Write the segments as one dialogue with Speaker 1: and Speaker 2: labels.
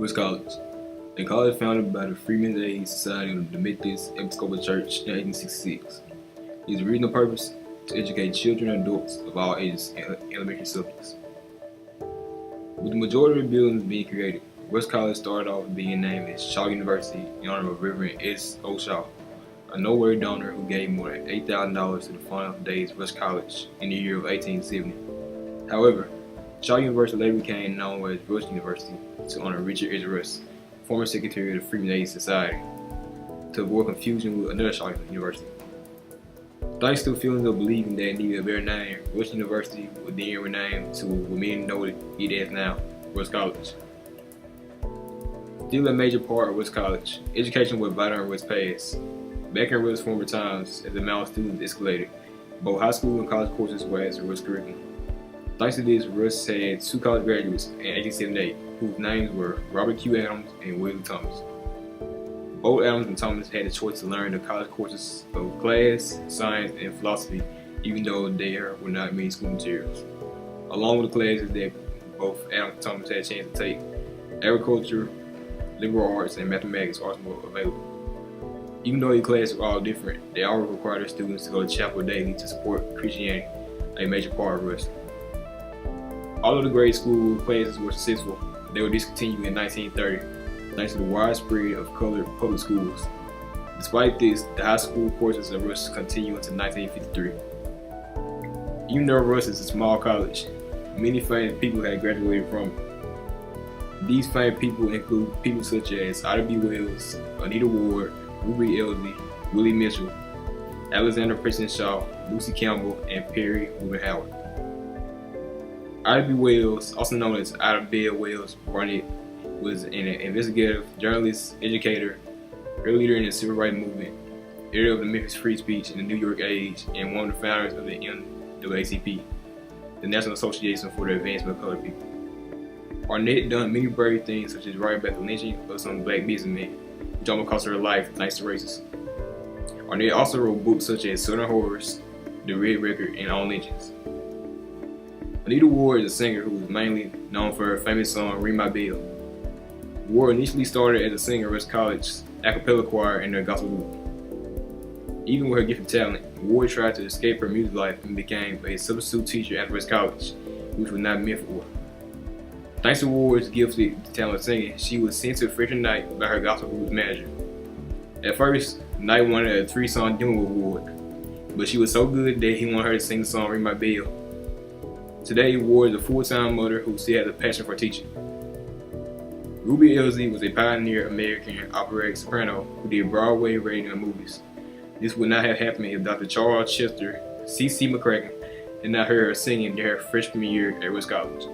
Speaker 1: West College. A college founded by the Freemen's Aid Society of the Methodist Episcopal Church in 1866. Its original purpose: to educate children and adults of all ages in elementary subjects. With the majority of the buildings being created, West College started off being named as Shawn University in honor of Reverend S. O. Shaw, a noteworthy donor who gave more than $8,000 to the final days of West College in the year of 1870. However, Shaw University later became known as Rush University to honor Richard S. Rush, former secretary of the Freemen's Aid Society, to avoid confusion with another Shaw University. Thanks to feelings of believing that it needed a better name, Rush University was then renamed to what many know it as now, West College. Still a major part of West College, education was vital in West Pass. Back in West's former times, as the amount of students escalated, both high school and college courses were added to West's curriculum. Thanks to this, Russ had two college graduates in 1878, whose names were Robert Q. Adams and Willie Thomas. Both Adams and Thomas had the choice to learn the college courses of class, science, and philosophy, even though there were not many school materials. Along with the classes that both Adams and Thomas had a chance to take, agriculture, liberal arts, and mathematics also were available. Even though the classes were all different, they all required their students to go to chapel daily to support Christianity, a major part of Russ. Although the grade school classes were successful, they were discontinued in 1930 thanks to the widespread of colored public schools. Despite this, the high school courses of Russ continued until 1953. Even though Russ is a small college, many famous people had graduated from it. These famous people include people such as Ida B. Wells, Anita Ward, Ruby Elsie, Willie Mitchell, Alexander Preston Shaw, Lucy Campbell, and Perry Reuben Howard. Ida B. Wells, also known as Ida Bell Wells Barnett, was an investigative, journalist, educator, early leader in the civil rights movement, editor of the Memphis Free Speech and the New York Age, and one of the founders of the NAACP, the National Association for the Advancement of Colored People. Barnett done many brave things, such as writing about the lynching of some black businessmen, which almost cost her life thanks to racism. Barnett also wrote books such as Southern Horrors, The Red Record, and On Lynchings. Anita Ward is a singer who is mainly known for her famous song Ring My Bell. Ward initially started as a singer at West College's a cappella choir in their gospel group. Even with her gifted talent, Ward tried to escape her music life and became a substitute teacher at West College, which was not meant for her. Thanks to Ward's gifted talent of singing, she was sent to freshman night by her gospel group's manager. At first, Knight wanted a 3-song demo with Ward, but she was so good that he wanted her to sing the song Ring My Bell. Today, Ward is a full-time mother who still has a passion for teaching. Ruby Elsie was a pioneer American operatic soprano who did Broadway, radio, and movies. This would not have happened if Dr. Charles Chester, C.C. McCracken, had not heard her singing during her freshman year at West College.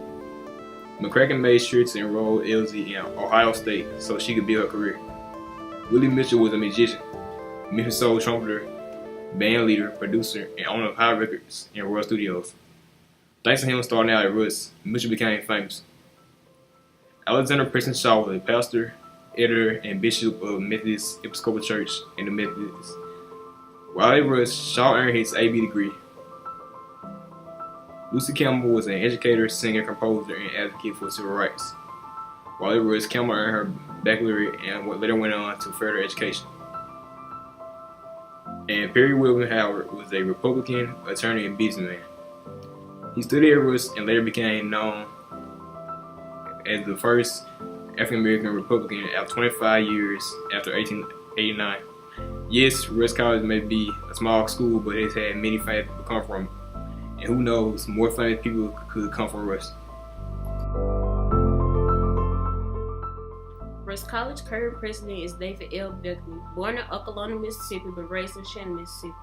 Speaker 1: McCracken made sure to enroll Elsie in Ohio State so she could build her career. Willie Mitchell was a musician, Memphis soul trumpeter, band leader, producer, and owner of High Records and Royal Studios. Thanks to him starting out at Russ, Mitchell became famous. Alexander Preston Shaw was a pastor, editor, and bishop of Methodist Episcopal Church in the Methodists. While at Russ, Shaw earned his A.B. degree. Lucy Campbell was an educator, singer, composer, and advocate for civil rights. While at Russ, Campbell earned her baccalaureate and later went on to further education. And Perry Reuben Howard was a Republican attorney and businessman. He studied at Russ and later became known as the first African-American Republican after 25 years after 1889. Yes, Russ College may be a small school, but it's had many famous people come from it. And who knows, more famous people could come from Russ.
Speaker 2: Russ College current president is David L. Beckley, born in Okolona, Mississippi, but raised in Shannon, Mississippi.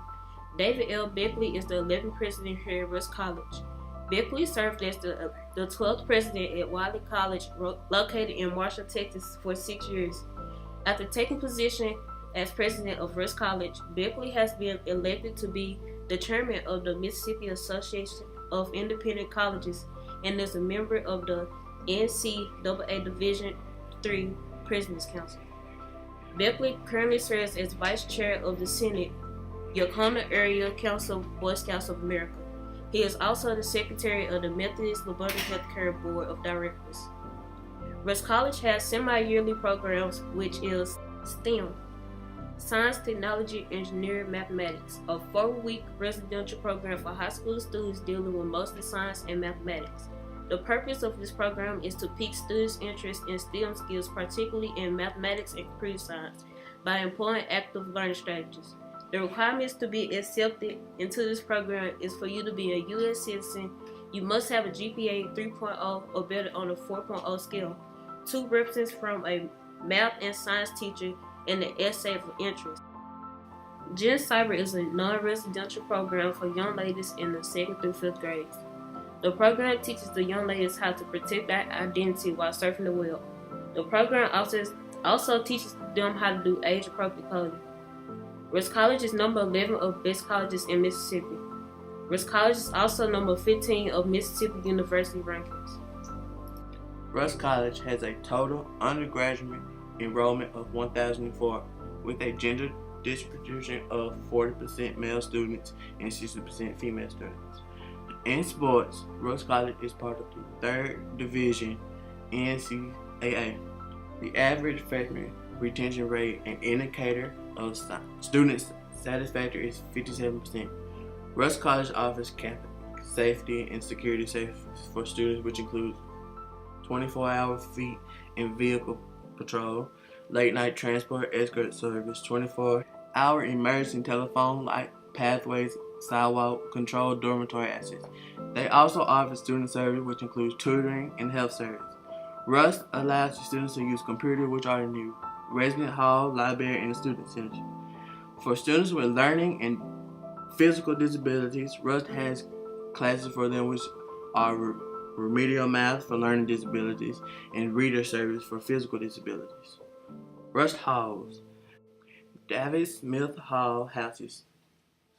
Speaker 2: David L. Beckley is the 11th president here at Russ College. Beckley served as the 12th president at Wiley College, located in Marshall, Texas, for 6 years. After taking position as president of Russ College, Beckley has been elected to be the chairman of the Mississippi Association of Independent Colleges and is a member of the NCAA Division III President's Council. Beckley currently serves as vice chair of the Senate Yakona Area Council Boy Scouts of America. He is also the secretary of the Methodist Laboratory Healthcare Board of Directors. Rusk College has semi-yearly programs, which is STEM, Science, Technology, Engineering, Mathematics, a 4-week residential program for high school students dealing with mostly science and mathematics. The purpose of this program is to pique students' interest in STEM skills, particularly in mathematics and computer science, by employing active learning strategies. The requirements to be accepted into this program is for you to be a U.S. citizen. You must have a GPA 3.0 or better on a 4.0 scale, 2 references from a math and science teacher, and an essay of interest. Gen Cyber is a non-residential program for young ladies in the 2nd through 5th grades. The program teaches the young ladies how to protect their identity while surfing the web. The program also teaches them how to do age-appropriate clothing. Rusk College is number 11 of best colleges in Mississippi. Rusk College is also number 15 of Mississippi University rankings.
Speaker 3: Rusk College has a total undergraduate enrollment of 1,004, with a gender distribution of 40% male students and 60% female students. In sports, Rusk College is part of the 3rd Division NCAA. The average freshman retention rate, an indicator of student satisfaction, is 57%. Rusk College offers campus safety and security services for students, which includes 24-hour feet and vehicle patrol, late-night transport escort service, 24-hour emergency telephone, light pathways, sidewalk control, dormitory access. They also offer student service, which includes tutoring and health service. Rusk allows students to use computers, which are in the resident hall, library, and the student center. For students with learning and physical disabilities, Rusk has classes for them, which are remedial math for learning disabilities and reader service for physical disabilities. Rusk Halls. Davis Smith Hall houses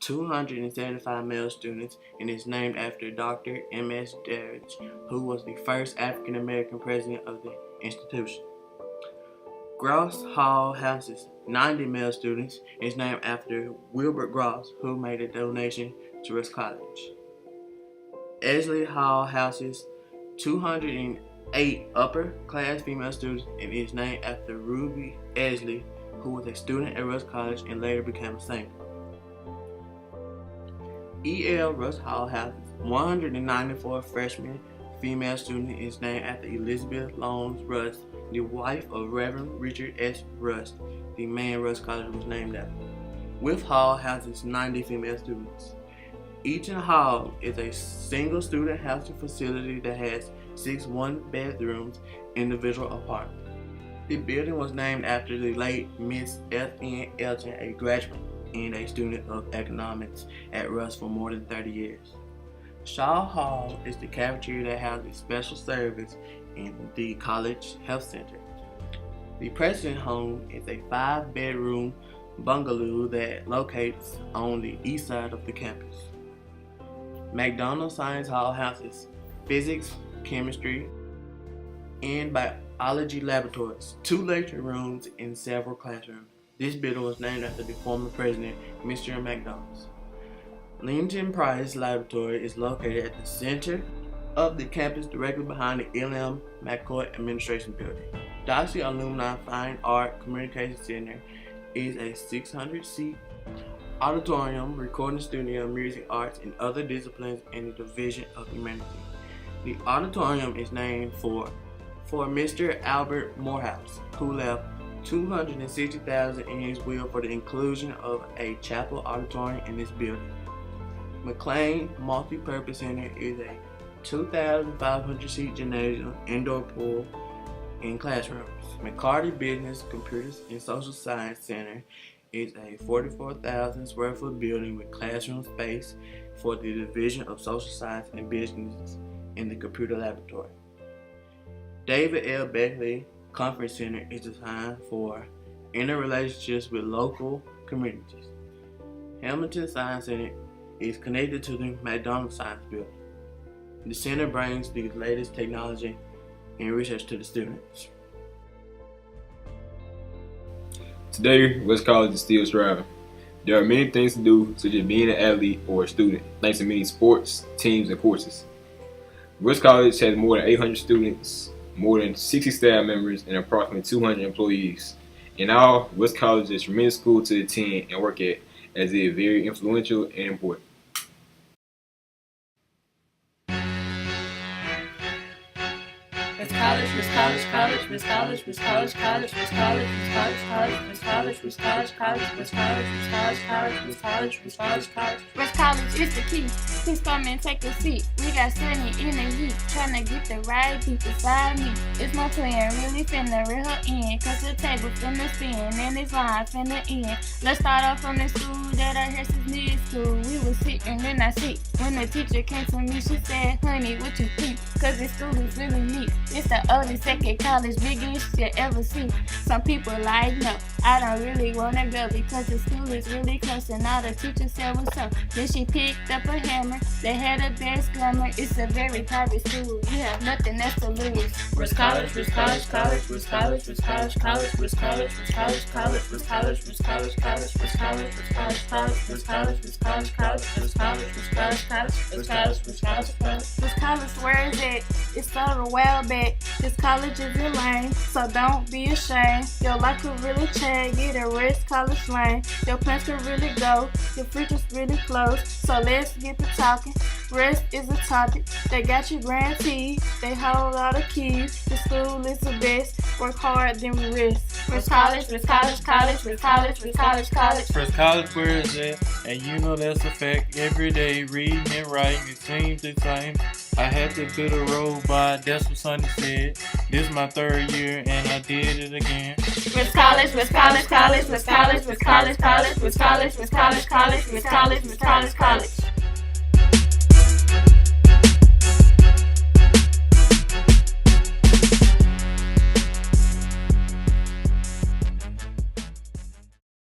Speaker 3: 275 male students and is named after Dr. M.S. Darridge, who was the first African American president of the institution. Gross Hall houses 90 male students and is named after Wilbur Gross, who made a donation to Rusk College. Esley Hall houses 208 upper-class female students and is named after Ruby Esley, who was a student at Rusk College and later became a singer. E.L. Rusk Hall houses 194 freshman female students and is named after Elizabeth Lowndes Rusk, the wife of Reverend Richard S. Rusk, the man Rusk College was named after. Wythe Hall houses 90 female students. Eaton Hall is a single student housing facility that has 6 one-bedrooms individual apartments. The building was named after the late Miss F.N. Elton, a graduate and a student of economics at Rusk for more than 30 years. Shaw Hall is the cafeteria that houses special service in the college health center. The President Home is a 5-bedroom bungalow that locates on the east side of the campus. McDonald Science Hall houses physics, chemistry, and biology laboratories, 2 lecture rooms, and several classrooms. This building was named after the former president, Mr. McDonald. Linton Price Laboratory is located at the center of the campus, directly behind the L.M. McCoy Administration Building. Doxey Alumni Fine Art Communication Center is a 600-seat auditorium, recording studio, music, arts, and other disciplines in the Division of Humanity. The auditorium is named for Mr. Albert Morehouse, who left $260,000 in his will for the inclusion of a chapel auditorium in this building. McLean Multipurpose Center is a 2,500-seat gymnasium, indoor pool, and classrooms. McCarty Business, Computers, and Social Science Center is a 44,000 square foot building with classroom space for the Division of Social Science and Business in the Computer Laboratory. David L. Beckley Conference Center is designed for interrelationships with local communities. Hamilton Science Center is connected to the McDonald Science Building. The center brings the latest technology and research to the students.
Speaker 1: Today, Rusk College is still striving. There are many things to do, such as being an athlete or a student, thanks to many sports, teams, and courses. Rusk College has more than 800 students more than 60 staff members, and approximately 200 employees. In all, Rust College is a tremendous school to attend and work at, as it is very influential and important.
Speaker 4: West College is the key. Please come and take a seat. We got Sunny in the heat, tryna get the right beat beside me. It's my plan, really finna reel her in, cause the table finna spin and this line finna end. Let's start off from the school that I heard since mid-school. We was sitting in our seat when the teacher came to me. She said, honey, what you think? Cause this school is really neat. It's the oldest second college, biggest you ever see. Some people like, no, I don't really wanna go because the school is really close and all the teachers said what's up. Then she picked up a hammer, they had a best glamour. It's a very private school, you have nothing else to lose.
Speaker 2: Rust College, Rust College, College, Rust College, Rust College, College, Rust College, Rust College, College, Rust College, Rust College, College, Rust College, Rust College, College, Rust College, Rust College, College, Rust College, Rust College, College, Rust College, Rust College, College.
Speaker 4: This college, where is it? It started a while back. This college is your lane, so don't be ashamed. Your life could really change, get a Rust College lane. Your plans could really go, your future's really close. So let's get to talking. Rest is a topic, they got you guaranteed. They hold all the keys, the school is the best. Work hard, then we rest.
Speaker 2: Rust College, Rust College, College, Rust College, Rust College, College.
Speaker 5: Rust College, where is it? And you know that's a fact. Every day reading and writing, it seems the same. I had to build a robot, that's what Sunny said. This my third year and I did it again.
Speaker 2: Rust College, Rust College, College, Rust College, Rust College, College, Rust College, Rust College, College, Rust College, Rust College, College.